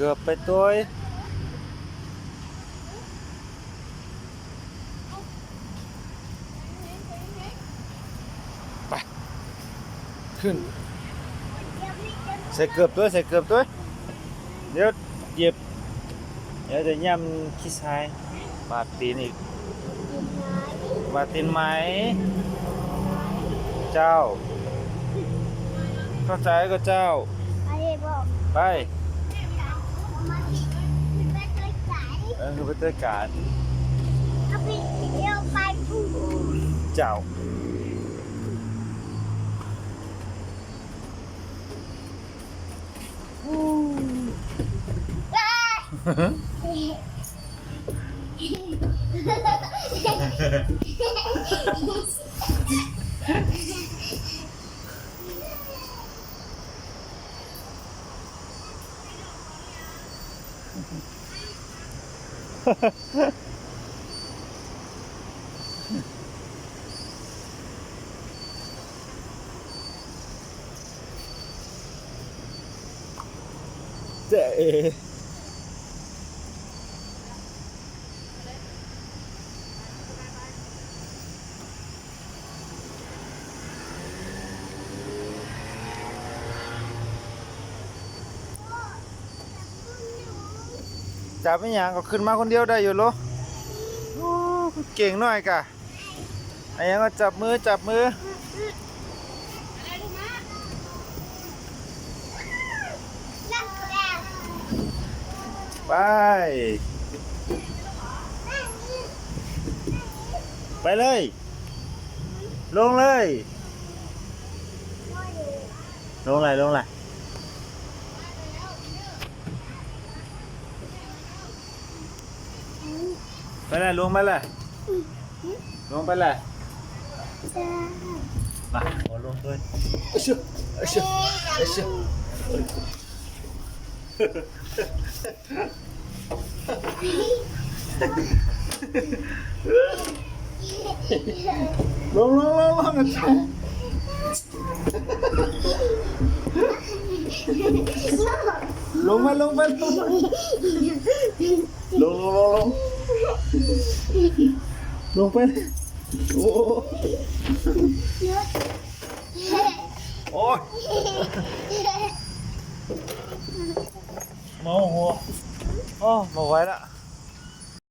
กือบไปตัวไปขึ้นใส่เกือบตัวใส่เกือบตัวเดี๋ยวเหยียบเดี๋ยวจะย่ำขี้ทรายบาดตีนอีกบาดตีนไหมเจ้าเข้าใจก็เจ้าไปคือไปเตยการเจ้าเจ๊จับไม่ยังก็ขึ้นมาคนเดียวได้อยู่โลเก่งหน่อยกะไอ้ยังก็จับมือไปไปเลยลงเลยไปเลยลงไปเลยมาขอลงด้วยลงกันจ้าลงไปลงไปโอ้ยเมาหัวโอ้มาไว้ละ